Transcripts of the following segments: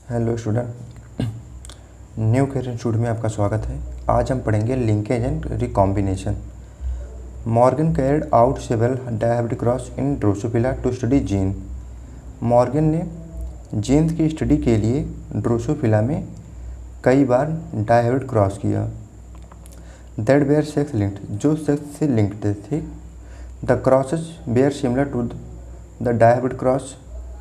Hello student, new career institute में आपका स्वागत है। आज हम पढ़ेंगे linkage and recombination. Morgan carried out several dihybrid cross in Drosophila to study gene. Morgan ने जीन्स की स्टडी के लिए ड्रोसोफिला में कई बार डायहेब्रिड क्रॉस किया। दैट वेयर सेक्स लिंक्ड, जो सेक्स से लिंक्ड थे। The crosses were similar to the dihybrid cross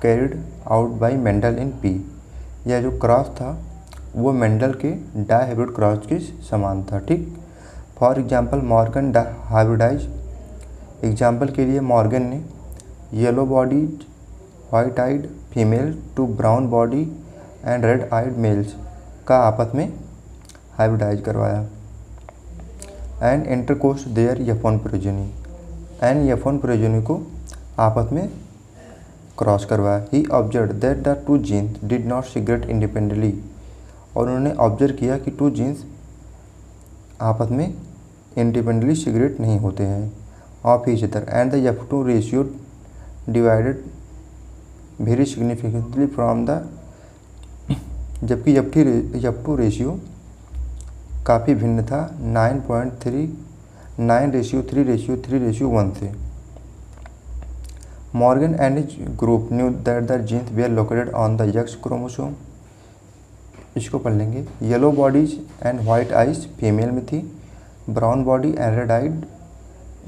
carried out by Mendel in pea. यह जो क्रॉस था वो मेंडल के डायहेब्रिड क्रॉस के समान था। ठीक, for example Morgan hybridise, example के लिए मॉर्गन ने yellow bodied white eyed female to brown body and red eyed males का आपस में हाइब्रिडाइज करवाया। And intercrossed their F one progeny, and F one progeny को आपस में क्रॉस करवाया। He observed that the two genes did not segregate independently, और उन्होंने ऑब्जर्व किया कि टू जीन्स आपस में इंडिपेंडेंटली सीक्रेट नहीं होते हैं of each other. And the F2 ratio divided very significantly from the, जबकि F2 रेशियो काफ़ी भिन्न था 9.3:3:1 से। Morgan and his group knew that the genes were located on the X chromosome. इसको पढ़ लेंगे। Yellow bodies and white eyes female में थी, brown body and red eyed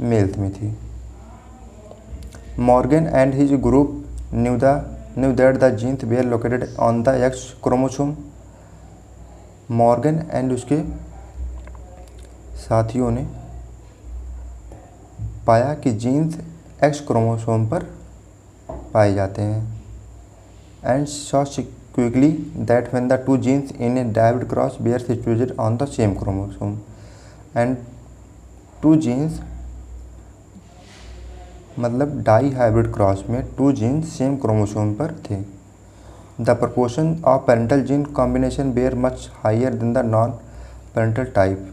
males में थी। Morgan and his group knew that the genes were located on the X chromosome. Morgan and उसके साथियों ने पाया कि जीन्स X क्रोमोसोम पर पाए जाते हैं। And saw quickly that when the two genes in a dihybrid cross were situated on the same chromosome. And two genes मतलब डाई हाइब्रिड क्रॉस में टू जीन्स सेम क्रोमोसोम पर थे। The proportion of parental gene combination were much higher than the non parental type.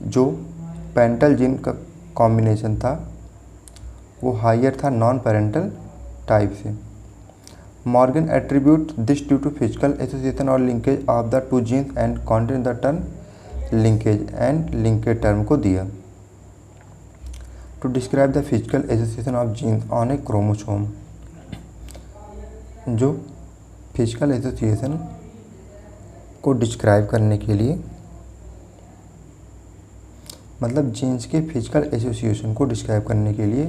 जो parental gene का combination था वो higher था non parental type से। Morgan attributed this due to physical association और linkage of the two genes and content the term linkage and linkage term को दिया to describe the physical association of genes on a chromosome. जो physical association को describe करने के लिए, मतलब jeans के फिजिकल एसोसिएशन को डिस्क्राइब करने के लिए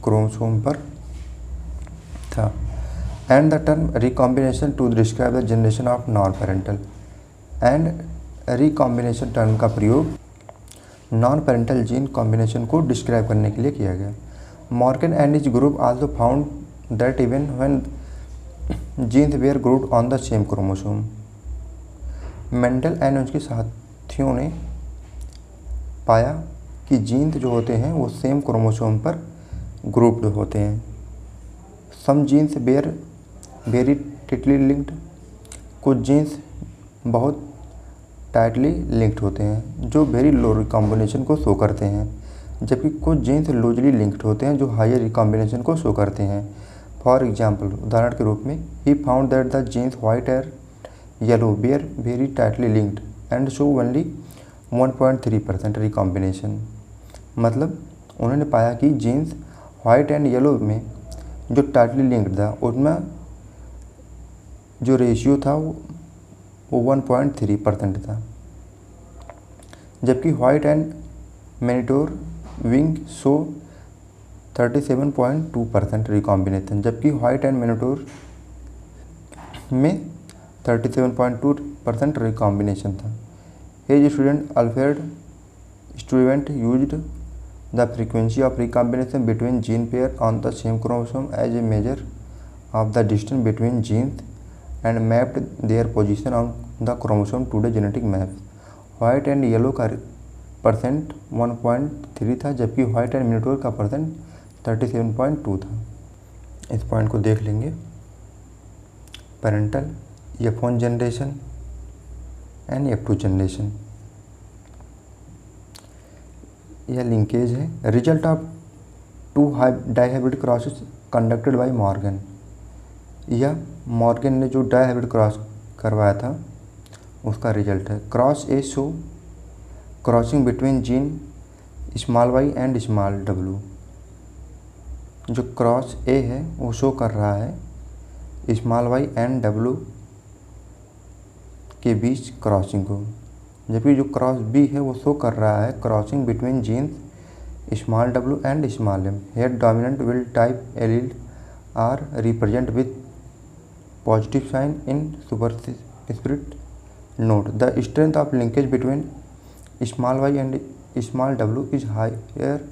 क्रोमोसोम पर था। And the term recombination to describe the generation of non parental. And recombination term का प्रयोग नॉन पेरेंटल जीन कॉम्बिनेशन को डिस्क्राइब करने के लिए किया गया। Morgan and his group also found that even when genes were grouped on the same chromosome. Mendel and उसके साथियों ने पाया कि जीन्स जो होते हैं वो सेम क्रोमोसोम पर ग्रुप्ड होते हैं। Some genes were very tightly linked, कुछ जीन्स बहुत टाइटली लिंक्ड होते हैं जो वेरी लो रिकॉम्बिनेशन को शो करते हैं, जबकि कुछ जीन्स लूजली लिंक्ड होते हैं जो हायर रिकॉम्बिनेशन को शो करते हैं। फॉर एग्जांपल, उदाहरण के रूप में, he found that the genes white and yellow were very tightly linked and show only 1.3% recombination. मतलब उन्होंने पाया कि जीन्स वाइट एंड येलो में जो टाइटली लिंक्ड था उसमें जो रेशियो था वो 1.3% था, जबकि white and मैनिटोर wing show 37.2% recombination, जबकि वाइट एंड मैनिटोर में 37.2% रिकॉम्बिनेशन था। His student Alfred Stuyvesant used the frequency of recombination between gene pair on the same chromosome as a measure of the distance between genes and mapped their position on the chromosome to the genetic maps. White and yellow का percent 1.3 था, जबकि white and monitor का percent 37.2 था। इस point को देख लेंगे। Parental F1 generation and F2 generation, यह लिंकेज है। Result of two dihybrid crosses conducted by Morgan. यह मॉर्गन ने जो डायहाइब्रिड क्रॉस करवाया था उसका रिजल्ट है। Cross A show crossing between gene small Y and small W. जो क्रॉस ए है वो शो कर रहा है स्मॉल वाई एंड डब्लू के बीच क्रॉसिंग को, जबकि जो क्रॉस बी है वो शो कर रहा है crossing between genes small W and small M. Here dominant wild type allele are represent with positive sign in superscript note. The strength of linkage between small Y and small W is higher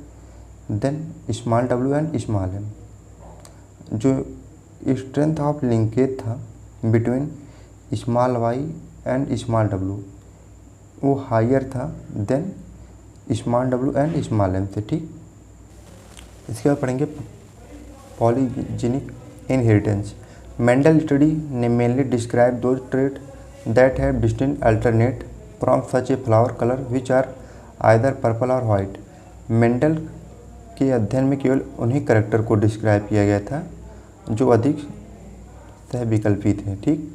than small W and small M. जो strength of linkage था between small Y and small W वो higher था than small W and small M से। ठीक, इसके बाद पढ़ेंगे polygenic inheritance. Mendel study ने mainly describe those trait that have distinct alternate from such a flower colour which are either purple और white. Mendel के अध्ययन में केवल उन्हीं करेक्टर को डिस्क्राइब किया गया था जो अधिक सहविकल्पी थे। ठीक,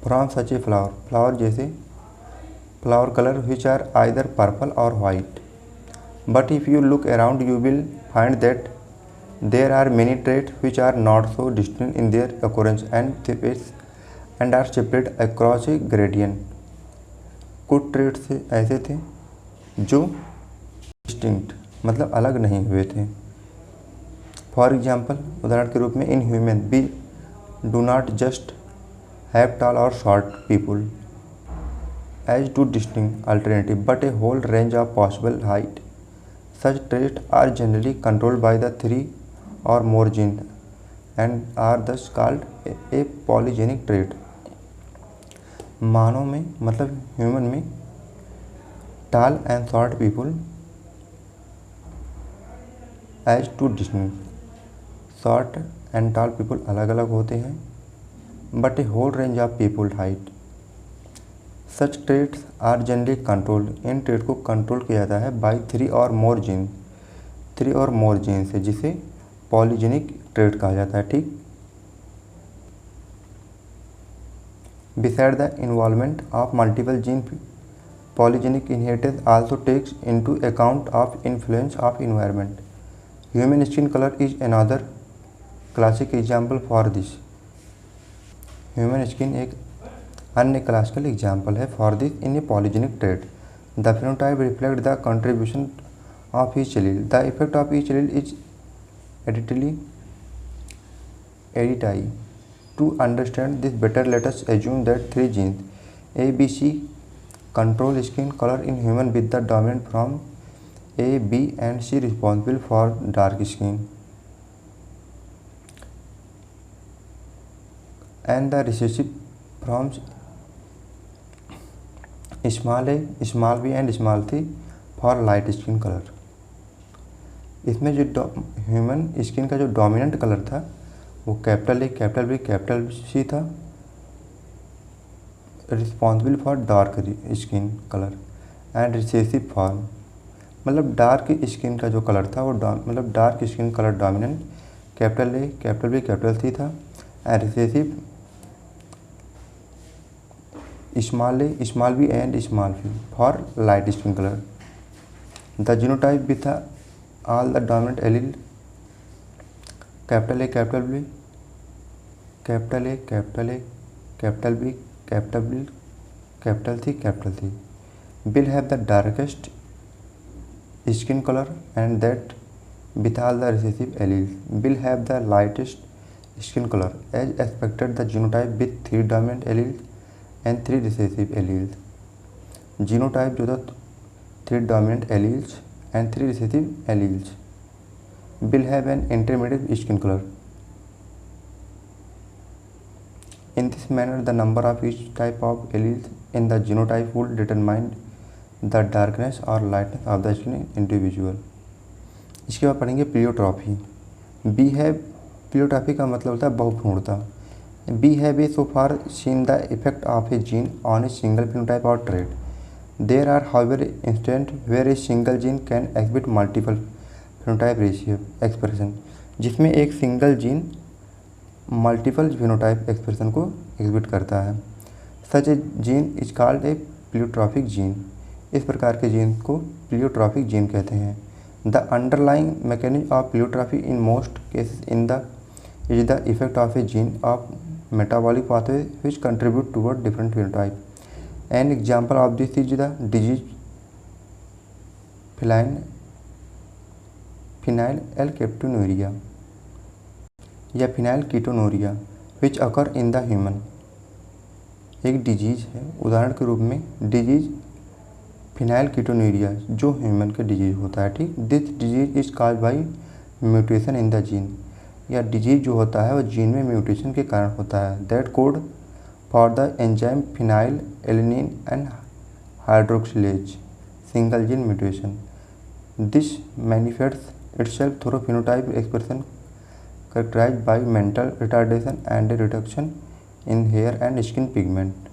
फ्रॉम सच ए फ्लावर जैसे flower colour which are either purple और white. But if you look around you will find that there are many trait which are not so distinct in their occurrence and are separate across a gradient। कुछ traits ऐसे थे जो distinct मतलब अलग नहीं हुए थे। फॉर एग्जाम्पल, उदाहरण के रूप में in human we do not just have tall और short people as two distinct alternative but a whole range of possible height. Such trait are generally controlled by the 3 or more genes and are thus called a polygenic trait। मानव में मतलब human में tall and short people as two distinct. Short and tall people अलग अलग होते हैं but a whole range of people height. Such traits are generally controlled. इन trait को कंट्रोल किया जाता है by 3 or more gene. 3 or more gene से, जिसे पॉलीजेनिक ट्रेट कहा जाता है। ठीक, beside the involvement of multiple gene polygenic inheritance also takes into account of influence of environment. Human skin colour is another classic example for this. Human skin एक अन्य classical example है for this in A polygenic trait. The phenotype reflect the contribution of each allele. The effect of each allele is editally। To understand this better, let us assume that 3 genes A, B, C control skin color in human with the dominant from A, B and C responsible for dark skin and the recessive from small a, small b and small c for light skin color। इसमें जो human skin का जो dominant colour था वो capital A, capital B, capital C था, responsible for dark skin colour and recessive form. मतलब dark skin का जो कलर था वो मतलब dark skin colour dominant capital A, capital B, capital C था and recessive small A, small B and small C for light skin colour. The genotype भी था all the dominant allele capital A, capital B, capital A, capital A, capital B, capital B, capital C, capital C will have the darkest skin color and that with all the recessive alleles will have the lightest skin color as expected। The genotype with 3 dominant alleles and 3 recessive alleles। genotype जो था 3 dominant alleles and 3 recessive alleles will have an intermediate skin color। In this manner, the number of each type of alleles in the genotype would determine the darkness or lightness of the skin individual। इसके बाद पढ़ेंगे प्लियोट्रॉफी। B है प्लियोट्रॉफी का मतलब होता है बहुभ्रूणता। We have a so far seen the effect of a gene on a single phenotype or trait। There are however instances where a single gene can exhibit multiple phenotype ratio expression। जिसमें एक single gene multiple phenotype expression को exhibit करता है। Such a gene is called a pleiotropic gene. इस प्रकार के gene को pleiotropic gene कहते हैं। The underlying mechanism of pleiotropy in most cases is the effect of a gene of metabolic pathway which contribute toward different phenotype. An example of this is the disease phenylketonuria या phenylketonuria which occur in the human. एक disease है, उदाहरण के रूप में disease फिनाइलकीटोनुरिया जो human के disease होता है। ठीक, this disease is caused by mutation in the gene. या डिजीज जो होता है वो जीन में म्यूटेशन के कारण होता है। That code for the enzyme phenyl alanine and hydroxylase single gene mutation. This manifests itself through phenotype expression characterized by mental retardation and a reduction in hair and skin pigment.